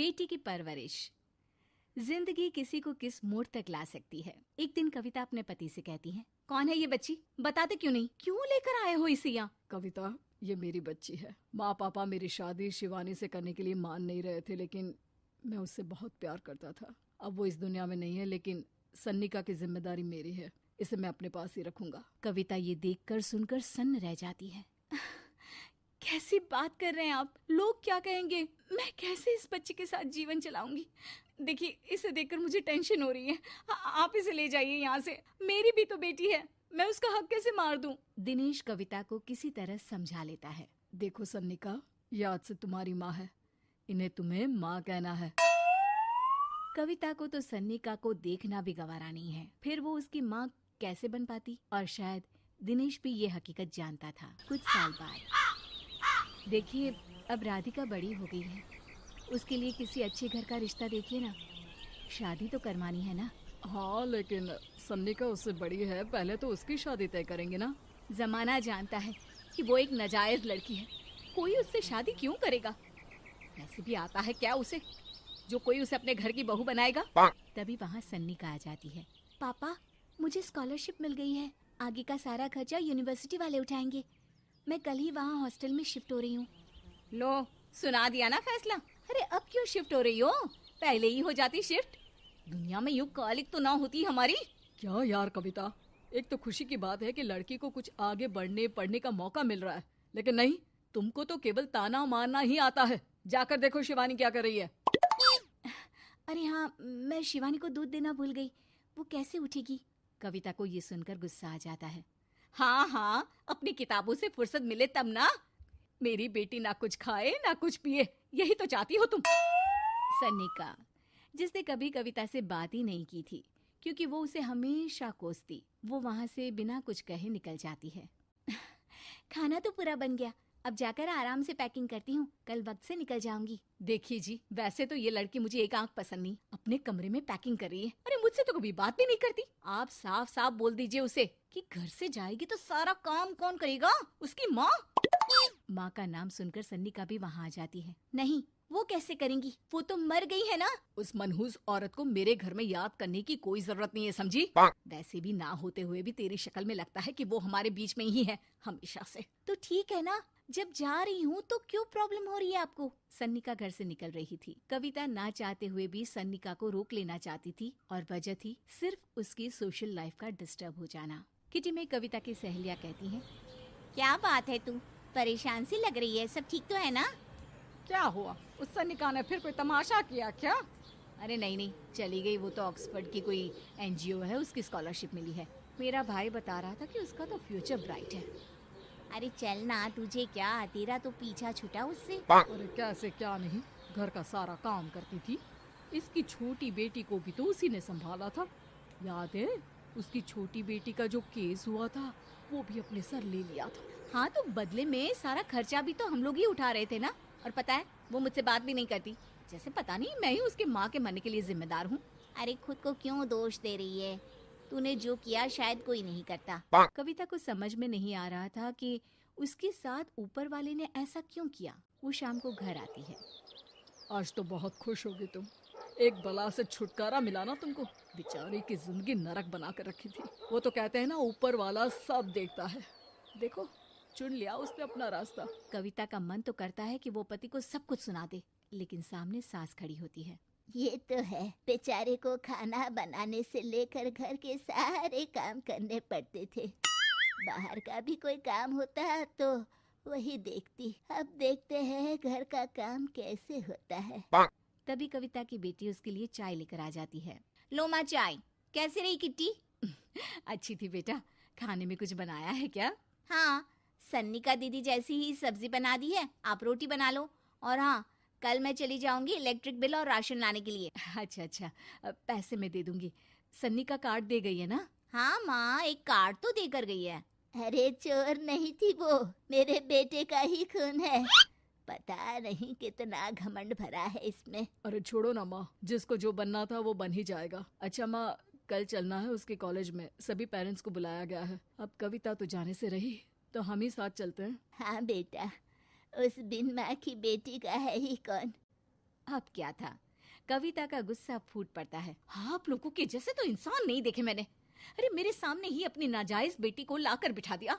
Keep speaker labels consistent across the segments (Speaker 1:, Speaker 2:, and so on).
Speaker 1: बेटी की परवरिश। जिंदगी किसी को किस मोड़ तक ला सकती है। एक दिन कविता अपने पति से कहती है, कौन है ये बच्ची, बताते क्यों नहीं, क्यों लेकर आए हो इसे यहाँ?
Speaker 2: कविता, ये मेरी बच्ची है। माँ पापा मेरी शादी शिवानी से करने के लिए मान नहीं रहे थे, लेकिन मैं उससे बहुत प्यार करता था। अब वो इस दुनिया में नहीं है, लेकिन सन्निका की जिम्मेदारी मेरी है। इसे मैं अपने पास ही रखूंगा।
Speaker 1: कविता ये देखकर सुनकर सन्न रह जाती है। कैसी बात कर रहे हैं आप? लोग क्या कहेंगे? मैं कैसे इस बच्चे के साथ जीवन चलाऊंगी? देखिए, इसे देखकर मुझे टेंशन हो रही है। आप इसे ले जाइए यहाँ से। मेरी भी तो बेटी है, मैं उसका हक कैसे मार दूं? दिनेश कविता को किसी तरह समझा लेता है।
Speaker 2: देखो सन्निका, ये आज से तुम्हारी माँ है, इन्हें तुम्हें माँ कहना है।
Speaker 1: कविता को तो सन्निका को देखना भी गवारा नहीं है, फिर वो उसकी माँ कैसे बन पाती? और शायद दिनेश भी ये हकीकत जानता था। कुछ साल बाद देखिए, अब राधिका बड़ी हो गई है, उसके लिए किसी अच्छे घर का रिश्ता देखिए ना। शादी तो करवानी है ना?
Speaker 2: हाँ, लेकिन सन्निका उससे बड़ी है, पहले तो उसकी शादी तय करेंगे ना।
Speaker 1: जमाना जानता है कि वो एक नाजायज लड़की है, कोई उससे शादी क्यों करेगा? ऐसे भी आता है क्या उसे, जो कोई उसे अपने घर की बहू बनाएगा? तभी वहाँ सन्निका आ जाती है। पापा, मुझे स्कॉलरशिप मिल गई है, आगे का सारा खर्चा यूनिवर्सिटी वाले उठाएंगे। मैं कल ही वहाँ हॉस्टल में शिफ्ट हो रही हूँ। लो, सुना दिया ना फैसला। अरे अब क्यों शिफ्ट हो रही हो? पहले ही हो जाती शिफ्ट। दुनिया में यूं कालिक तो ना होती हमारी।
Speaker 2: क्या यार कविता, एक तो खुशी की बात है कि लड़की को कुछ आगे बढ़ने पढ़ने का मौका मिल रहा है, लेकिन नहीं, तुमको तो केवल ताना मारना ही आता है। जाकर देखो शिवानी क्या कर रही है।
Speaker 1: अरे हाँ, मैं शिवानी को दूध देना भूल गई, वो कैसे उठेगी? कविता को ये सुनकर गुस्सा आ जाता है। हाँ हाँ, अपनी किताबों से फुर्सत मिले तब ना। मेरी बेटी ना कुछ खाए ना कुछ पिए, यही तो चाहती हो तुम। सन्निका, जिसने कभी कविता से बात ही नहीं की थी, क्योंकि वो उसे हमेशा कोसती, वो वहाँ से बिना कुछ कहे निकल जाती है। खाना तो पूरा बन गया, अब जाकर आराम से पैकिंग करती हूँ, कल वक्त से निकल जाऊंगी। देखिए जी, वैसे तो ये लड़की मुझे एक आंख पसंद नहीं, अपने कमरे में पैकिंग कर रही है। अरे मुझसे तो कभी बात भी नहीं करती। आप साफ साफ बोल दीजिए उसे कि घर से जाएगी तो सारा काम कौन करेगा? उसकी माँ। माँ का नाम सुनकर सन्निका भी वहाँ आ जाती है। नहीं, वो कैसे करेंगी, वो तो मर गई है ना। उस मनहूस औरत को मेरे घर में याद करने की कोई जरूरत नहीं है, समझी? वैसे भी ना होते हुए भी तेरी शक्ल में लगता है कि वो हमारे बीच में ही है हमेशा से। तो ठीक है ना, जब जा रही हूँ तो क्यों प्रॉब्लम हो रही है आपको? सन्निका घर से निकल रही थी। कविता ना चाहते हुए भी सन्निका को रोक लेना चाहती थी, और वजह थी सिर्फ उसकी सोशल लाइफ का डिस्टर्ब हो जाना। किटी में कविता की सहेलियाँ कहती हैं, क्या बात है, तू परेशान सी लग रही है, सब ठीक तो है ना?
Speaker 2: क्या हुआ, उस सन्निका ने फिर कोई तमाशा किया क्या?
Speaker 1: अरे नहीं नहीं, चली गई, वो तो ऑक्सफोर्ड की कोई NGO है, उसकी स्कॉलरशिप मिली है। मेरा भाई बता रहा था कि उसका तो फ्यूचर ब्राइट है। अरे चल ना, तुझे क्या, तेरा तो पीछा छूटा उससे।
Speaker 2: अरे कैसे क्या नहीं, घर का सारा काम करती थी। इसकी छोटी बेटी को भी तो उसी ने संभाला था, याद है? उसकी छोटी बेटी का जो केस हुआ था, वो भी अपने सर ले लिया था।
Speaker 1: हाँ, तो बदले में सारा खर्चा भी तो हम लोग ही उठा रहे थे ना। और पता है, वो मुझसे बात भी नहीं करती, जैसे पता नहीं मैं ही उसके माँ के मरने के लिए जिम्मेदार हूँ। अरे खुद को क्यों दोष दे रही है? तूने जो किया शायद कोई नहीं करता। कविता को समझ में नहीं आ रहा था कि उसके साथ ऊपर वाले ने ऐसा क्यों किया। वो शाम को घर आती है।
Speaker 2: आज तो बहुत खुश होगी तुम, एक बला से छुटकारा मिला ना तुमको। बेचारी की जिंदगी नरक बना कर रखी थी। वो तो कहते हैं ना, ऊपर वाला सब देखता है। देखो, चुन लिया उसने अपना रास्ता।
Speaker 1: कविता का मन तो करता है कि वो पति को सब कुछ सुना दे, लेकिन सामने सास खड़ी होती है।
Speaker 3: ये तो है, बेचारे को खाना बनाने से लेकर घर के सारे काम करने पड़ते थे। बाहर का भी कोई काम होता तो वही देखती। अब देखते हैं घर का काम कैसे होता है।
Speaker 1: तभी कविता की बेटी उसके लिए चाय लेकर आ जाती है। लो माँ चाय, कैसी रही किट्टी? अच्छी थी बेटा, खाने में कुछ बनाया है क्या? हाँ, सन्निका दीदी जैसी ही सब्जी बना दी है, आप रोटी बना लो। और हाँ, कल मैं चली जाऊंगी इलेक्ट्रिक बिल और राशन लाने के लिए। अच्छा अच्छा, पैसे मैं दे दूंगी। सन्नी का कार्ड दे गई है ना? हाँ माँ, एक कार्ड तो देकर गई है।
Speaker 3: अरे चोर नहीं थी वो, मेरे बेटे का ही खून है। पता नहीं कितना घमंड भरा है इसमें।
Speaker 2: अरे छोड़ो ना माँ, जिसको जो बनना था वो बन ही जाएगा। अच्छा माँ, कल चलना है उसके कॉलेज में, सभी पेरेंट्स को बुलाया गया है। अब कविता तो जाने से रही, तो हम ही साथ चलते हैं।
Speaker 3: हाँ बेटा, उस बिन माँ की बेटी का है ही कौन।
Speaker 1: अब क्या था, कविता का गुस्सा फूट पड़ता है। हाँ, आप लोगों के जैसे तो इंसान नहीं देखे मैंने। अरे मेरे सामने ही अपनी नाजायज बेटी को लाकर बिठा दिया।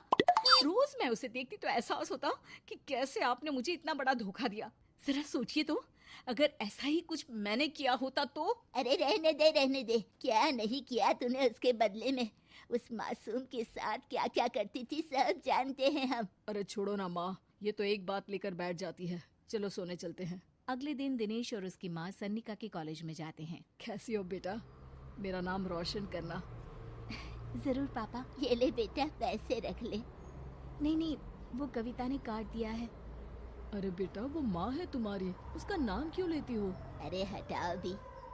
Speaker 1: रोज मैं उसे देखती तो एहसास होता कि कैसे आपने मुझे इतना बड़ा धोखा दिया। जरा सोचिए तो, अगर ऐसा ही कुछ मैंने किया होता तो।
Speaker 3: अरे रहने दे, क्या नहीं किया तूने उसके बदले में। उस मासूम के साथ क्या क्या करती थी सब जानते हैं हम।
Speaker 2: अरे छोड़ो ना माँ, ये तो एक बात लेकर बैठ जाती है। चलो सोने चलते हैं।
Speaker 1: अगले दिन दिनेश और उसकी माँ सन्निका के कॉलेज में जाते हैं।
Speaker 2: कैसी हो बेटा, मेरा नाम रोशन करना।
Speaker 3: जरूर पापा, ये ले बेटा पैसे रख ले।
Speaker 1: नहीं, वो कविता ने काट दिया है।
Speaker 2: अरे बेटा, वो माँ है तुम्हारी, उसका नाम क्यों लेती हो?
Speaker 3: अरे हटाओ भी,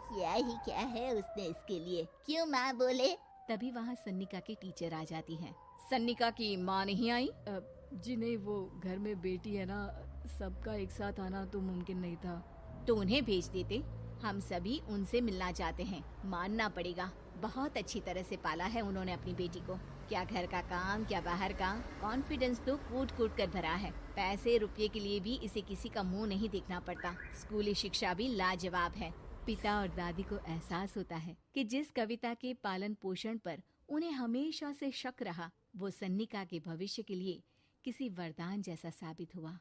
Speaker 3: क्या ही क्या है उसने इसके लिए, क्यों माँ बोले।
Speaker 1: तभी वहाँ सन्निका की टीचर आ जाती हैं। सन्निका की माँ नहीं आई?
Speaker 2: जी नहीं, वो घर में बेटी है ना, सबका एक साथ आना तो मुमकिन नहीं था।
Speaker 1: तो उन्हें भेज देते, हम सभी उनसे मिलना चाहते हैं। मानना पड़ेगा, बहुत अच्छी तरह से पाला है उन्होंने अपनी बेटी को। क्या घर का काम, क्या बाहर का, कॉन्फिडेंस तो कूट कूट कर भरा है। पैसे रुपये के लिए भी इसे किसी का मुंह नहीं देखना पड़ता। स्कूली शिक्षा भी लाजवाब है। पिता और दादी को एहसास होता है कि जिस कविता के पालन पोषण पर उन्हें हमेशा से शक रहा, वो सन्निका के भविष्य के लिए किसी वरदान जैसा साबित हुआ।